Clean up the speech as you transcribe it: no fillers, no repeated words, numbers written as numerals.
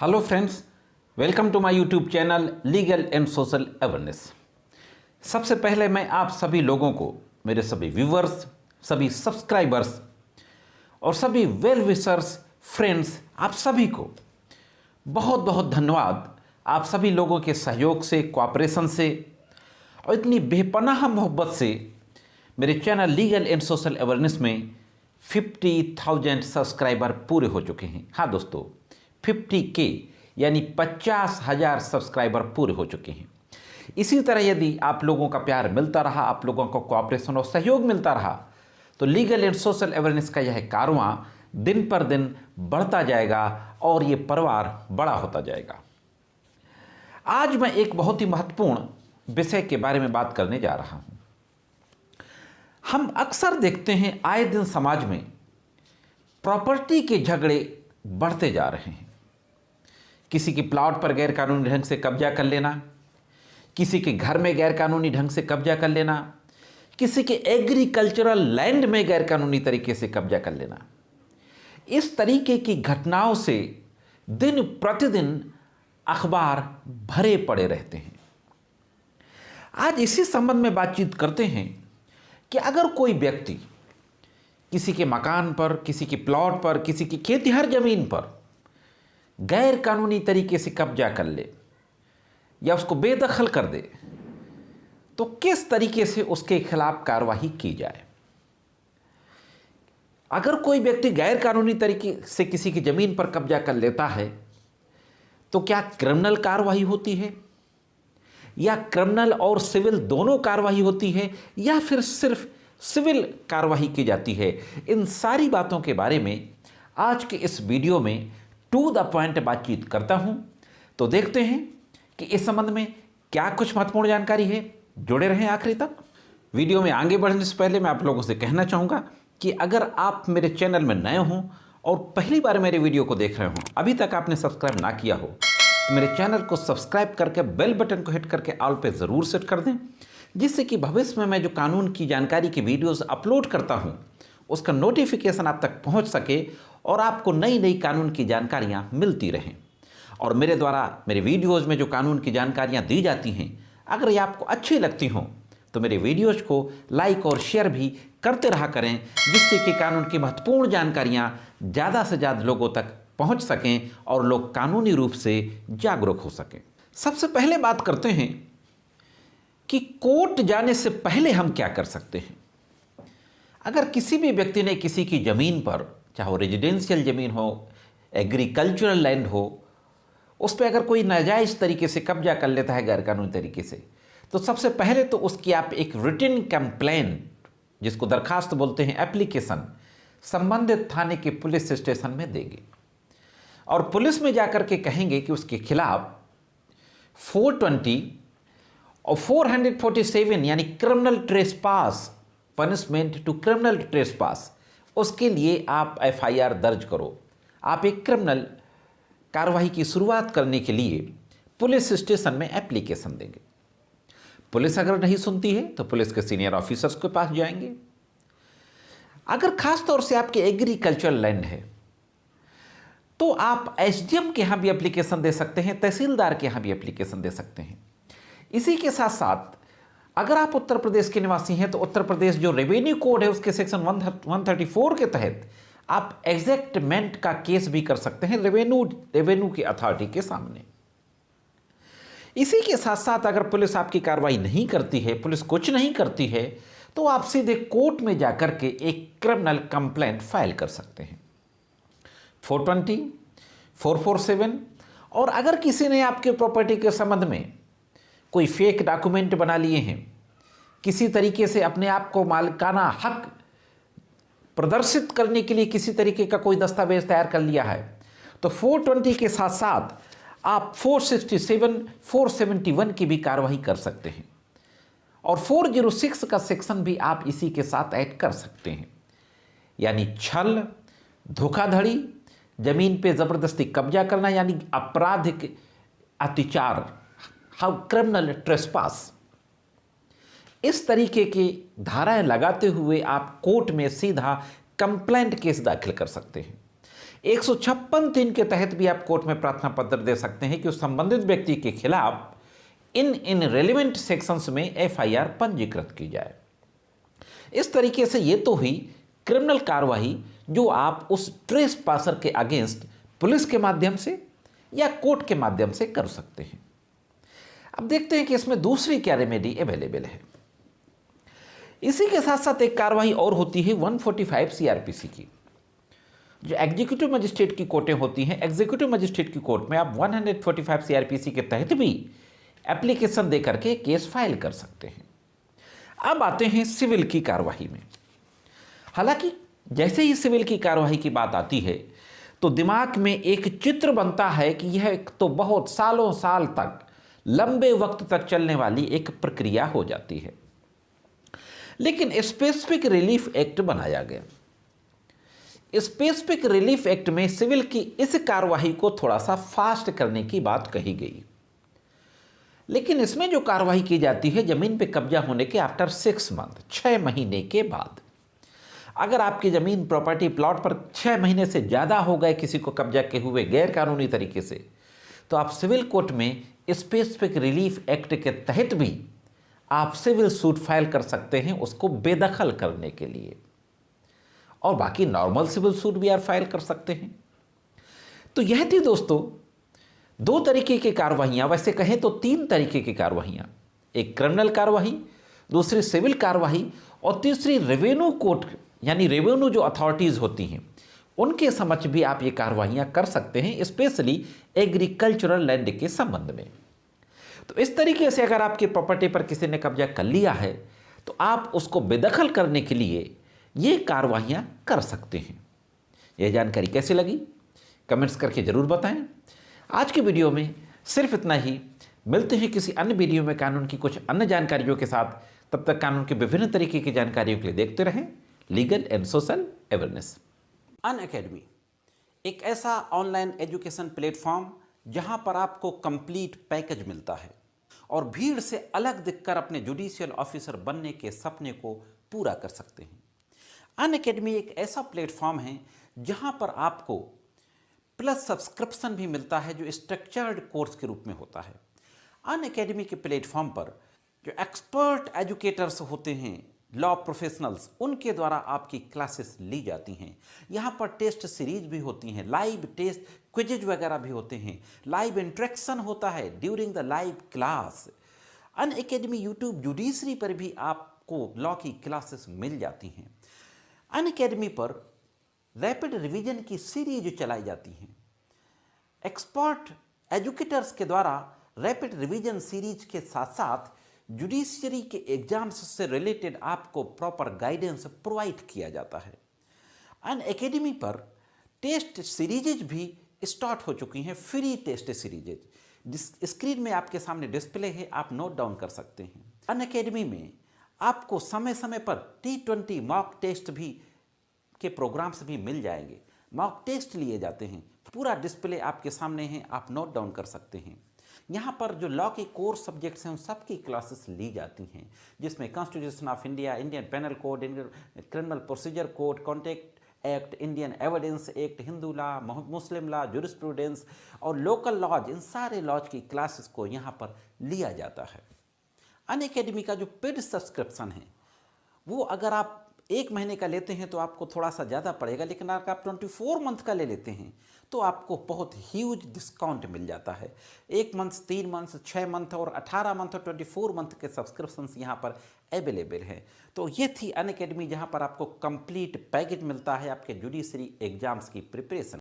Hello friends, welcome to my YouTube channel legal and social awareness. सबसे पहले मैं आप सभी लोगों को, मेरे सभी व्यूवर्स, सभी सब्सक्राइबर्स और सभी वेल विशर्स फ्रेंड्स, आप सभी को बहुत बहुत धन्यवाद। आप सभी लोगों के सहयोग से, कोऑपरेशन से और इतनी बेपनाह मोहब्बत से मेरे channel legal and social awareness में 50,000 सब्सक्राइबर पूरे हो चुके हैं। हाँ दोस्तों, 50K यानी 50,000 सब्सक्राइबर पूरे हो चुके हैं। इसी तरह यदि आप लोगों का प्यार मिलता रहा, आप लोगों को कोऑपरेशन और सहयोग मिलता रहा, तो लीगल एंड सोशल अवेयरनेस का यह कारवां दिन पर दिन बढ़ता जाएगा और ये परिवार बड़ा होता जाएगा। आज मैं एक बहुत ही महत्वपूर्ण विषय के बारे में बात करने जा रहा हूं। हम अक्सर देखते हैं आए दिन समाज में प्रॉपर्टी के झगड़े बढ़ते जा रहे हैं। किसी के प्लॉट पर गैरकानूनी ढंग से कब्जा कर लेना, किसी के घर में गैरकानूनी ढंग से कब्जा कर लेना, किसी के एग्रीकल्चरल लैंड में गैरकानूनी तरीके से कब्जा कर लेना, इस तरीके की घटनाओं से दिन प्रतिदिन अखबार भरे पड़े रहते हैं। आज इसी संबंध में बातचीत करते हैं कि अगर कोई व्यक्ति किसी के मकान पर, किसी के प्लॉट पर, किसी की खेतिहर जमीन पर गैर कानूनी तरीके से कब्जा कर ले या उसको बेदखल कर दे, तो किस तरीके से उसके खिलाफ कार्रवाई की जाए। अगर कोई व्यक्ति गैर कानूनी तरीके से किसी की जमीन पर कब्जा कर लेता है तो क्या क्रिमिनल कार्रवाई होती है, या क्रिमिनल और सिविल दोनों कार्रवाई होती है, या फिर सिर्फ सिविल कार्रवाई की जाती है। इन सारी बातों के बारे में आज के इस वीडियो में टू द पॉइंट बातचीत करता हूं। तो देखते हैं कि इस संबंध में क्या कुछ महत्वपूर्ण जानकारी है। जुड़े रहें आखिरी तक। वीडियो में आगे बढ़ने से पहले मैं आप लोगों से कहना चाहूँगा कि अगर आप मेरे चैनल में नए हों और पहली बार मेरे वीडियो को देख रहे हों, अभी तक आपने सब्सक्राइब ना किया हो, तो मेरे चैनल को सब्सक्राइब करके बेल बटन को हिट करके ऑल पे ज़रूर सेट कर दें, जिससे कि भविष्य में मैं जो कानून की जानकारी की वीडियोस अपलोड करता हूं उसका नोटिफिकेशन आप तक पहुंच सके और आपको नई नई कानून की जानकारियां मिलती रहें। और मेरे द्वारा मेरे वीडियोज़ में जो कानून की जानकारियाँ दी जाती हैं, अगर ये आपको अच्छी लगती हों तो मेरे वीडियोज़ को लाइक और शेयर भी करते रहा करें, जिससे कि कानून की महत्वपूर्ण जानकारियाँ ज़्यादा से ज़्यादा लोगों तक पहुंच सकें और लोग कानूनी रूप से जागरूक हो सकें। सबसे पहले बात करते हैं कि कोर्ट जाने से पहले हम क्या कर सकते हैं। अगर किसी भी व्यक्ति ने किसी की ज़मीन पर, चाहे वो रेजिडेंशियल ज़मीन हो, एग्रीकल्चरल लैंड हो, उस पर अगर कोई नाजायज़ तरीके से कब्जा कर लेता है गैरकानूनी तरीके से, तो सबसे पहले तो उसकी आप एक रिटन कंप्लेंट, जिसको दरखास्त बोलते हैं, एप्लीकेशन, संबंधित थाने के पुलिस स्टेशन में देंगे और पुलिस में जाकर के कहेंगे कि उसके खिलाफ 420 और 447 यानी criminal trespass, punishment to criminal trespass, उसके लिए आप FIR दर्ज करो। आप एक क्रिमिनल कार्रवाई की शुरुआत करने के लिए पुलिस स्टेशन में एप्लीकेशन देंगे। पुलिस अगर नहीं सुनती है तो पुलिस के सीनियर ऑफिसर्स के पास जाएंगे। अगर खास तौर से आपके एग्रीकल्चरल लैंड है तो आप SDM के यहाँ भी एप्लीकेशन दे सकते हैं, तहसीलदार के यहाँ भी एप्लीकेशन दे सकते हैं। इसी के साथ साथ अगर आप उत्तर प्रदेश के निवासी हैं तो उत्तर प्रदेश जो रेवेन्यू कोड है उसके सेक्शन 134 के तहत आप एग्जैक्टमेंट का केस भी कर सकते हैं रेवेन्यू की अथॉरिटी के सामने। इसी के साथ साथ अगर पुलिस आपकी कार्रवाई नहीं करती है, पुलिस कुछ नहीं करती है, तो आप सीधे कोर्ट में जाकर के एक क्रिमिनल कंप्लेंट फाइल कर सकते हैं। 420, 447, और अगर किसी ने आपके प्रॉपर्टी के संबंध में कोई फेक डॉक्यूमेंट बना लिए हैं, किसी तरीके से अपने आप को मालिकाना हक प्रदर्शित करने के लिए किसी तरीके का कोई दस्तावेज तैयार कर लिया है, तो 420 के साथ साथ आप 467, 471 की भी कार्रवाई कर सकते हैं और 406 का सेक्शन भी आप इसी के साथ ऐड कर सकते हैं, यानी छल, धोखाधड़ी, जमीन पे जबरदस्ती कब्जा करना यानी आपराधिक अत्याचार, क्रिमिनल ट्रेसपास। इस तरीके की धाराएं लगाते हुए आप कोर्ट में सीधा कंप्लेंट केस दाखिल कर सकते हैं। 156(3) के तहत भी आप कोर्ट में प्रार्थना पत्र दे सकते हैं कि उस संबंधित व्यक्ति के खिलाफ इन रेलिवेंट सेक्शंस में एफआईआर पंजीकृत की जाए। इस तरीके से ये तो हुई क्रिमिनल कार्रवाई जो आप उस ट्रेस पासर के अगेंस्ट पुलिस के माध्यम से या कोर्ट के माध्यम से कर सकते हैं। अब देखते हैं कि इसमें दूसरी क्या रेमेडी अवेलेबल है। इसी के साथ साथ एक कार्रवाई और होती है 145 सीआरपीसी की, जो एग्जीक्यूटिव मजिस्ट्रेट की कोर्टें होती हैं। एग्जीक्यूटिव मजिस्ट्रेट की कोर्ट में आप 145 सीआरपीसी के तहत भी एप्लीकेशन दे करके केस फाइल कर सकते हैं। अब आते हैं सिविल की कार्रवाई में। हालांकि जैसे ही सिविल की कार्रवाई की बात आती है तो दिमाग में एक चित्र बनता है कि यह एक तो बहुत सालों साल तक, लंबे वक्त तक चलने वाली एक प्रक्रिया हो जाती है। लेकिन स्पेसिफिक रिलीफ एक्ट बनाया गया। स्पेसिफिक रिलीफ एक्ट में सिविल की इस कार्रवाई को थोड़ा सा फास्ट करने की बात कही गई। लेकिन इसमें जो कार्रवाई की जाती है जमीन पे कब्जा होने के आफ्टर 6 मंथ, 6 महीने के बाद, अगर आपकी जमीन प्रॉपर्टी प्लॉट पर 6 महीने से ज़्यादा हो गए किसी को कब्जा के हुए गैर कानूनी तरीके से, तो आप सिविल कोर्ट में स्पेसिफिक रिलीफ एक्ट के तहत भी आप सिविल सूट फाइल कर सकते हैं उसको बेदखल करने के लिए, और बाकी नॉर्मल सिविल सूट भी आप फाइल कर सकते हैं। तो यह थी दोस्तों 2 तरीके की कार्रवाइयाँ, वैसे कहें तो 3 तरीके की कार्रवाइयाँ, एक क्रिमिनल कार्रवाई, दूसरी सिविल कार्रवाई और तीसरी रेवेन्यू कोर्ट यानी रेवेन्यू जो अथॉरिटीज़ होती हैं उनके समक्ष भी आप ये कार्रवाइयाँ कर सकते हैं, स्पेशली एग्रीकल्चरल लैंड के संबंध में। तो इस तरीके से अगर आपकी प्रॉपर्टी पर किसी ने कब्जा कर लिया है तो आप उसको बेदखल करने के लिए ये कार्रवाइयाँ कर सकते हैं। यह जानकारी कैसी लगी कमेंट्स करके ज़रूर बताएं। आज की वीडियो में सिर्फ इतना ही। मिलते हैं किसी अन्य वीडियो में कानून की कुछ अन्य जानकारियों के साथ। तब तक कानून के विभिन्न तरीके की जानकारियों के लिए देखते रहें legal and social awareness. Unacademy एक ऐसा ऑनलाइन एजुकेशन प्लेटफॉर्म जहां पर आपको कंप्लीट पैकेज मिलता है और भीड़ से अलग दिखकर अपने जुडिशियल ऑफिसर बनने के सपने को पूरा कर सकते हैं। अनअकैडमी एक ऐसा प्लेटफॉर्म है जहां पर आपको प्लस सब्सक्रिप्शन भी मिलता है जो स्ट्रक्चर्ड कोर्स के रूप में होता है। अनअकैडमी के प्लेटफॉर्म पर जो एक्सपर्ट एजुकेटर्स होते हैं, लॉ प्रोफेशनल्स, उनके द्वारा आपकी क्लासेस ली जाती हैं। यहाँ पर टेस्ट सीरीज भी होती हैं, लाइव टेस्ट क्विजेज वगैरह भी होते हैं, लाइव इंट्रैक्शन होता है during the live class. Unacademy YouTube judiciary पर भी आपको लॉ की क्लासेस मिल जाती हैं। अनअकैडमी पर रैपिड रिवीजन की सीरीज चलाई जाती हैं। एक्सपर्ट एजुकेटर्स के द्वारा रैपिड रिवीजन सीरीज के साथ साथ जुडिशरी के एग्जाम्स से रिलेटेड आपको प्रॉपर गाइडेंस प्रोवाइड किया जाता है। अनअकैडमी पर टेस्ट सीरीजेज भी स्टार्ट हो चुकी हैं, फ्री टेस्ट सीरीजेज। स्क्रीन में आपके सामने डिस्प्ले है, आप नोट डाउन कर सकते हैं। अनअकैडमी में आपको समय समय पर T20 मॉक टेस्ट भी के प्रोग्राम्स भी मिल जाएंगे। मॉक टेस्ट लिए जाते हैं, पूरा डिस्प्ले आपके सामने है, आप नोट डाउन कर सकते हैं। यहाँ पर जो लॉ के कोर सब्जेक्ट्स हैं उन सब की क्लासेस ली जाती हैं, जिसमें constitution of India, Indian penal code, Indian criminal procedure code, contract act, Indian evidence act, Hindu law, Muslim law, jurisprudence और लोकल लॉज, इन सारे लॉज की क्लासेस को यहाँ पर लिया जाता है। अनअकैडमी का जो पेड सब्सक्रिप्शन है वो अगर आप 1 महीने का लेते हैं तो आपको थोड़ा सा ज़्यादा पड़ेगा, लेकिन अगर आप 24 मंथ का ले लेते हैं तो आपको बहुत ह्यूज डिस्काउंट मिल जाता है। 1 मंथ, 3 मंथ, 6 मंथ और 18 मंथ और 24 मंथ के सब्सक्रिप्शंस यहाँ पर अवेलेबल हैं। तो ये थी अनअकैडमी जहाँ पर आपको कंप्लीट पैकेज मिलता है आपके जुडिशरी एग्जाम्स की प्रिपरेशन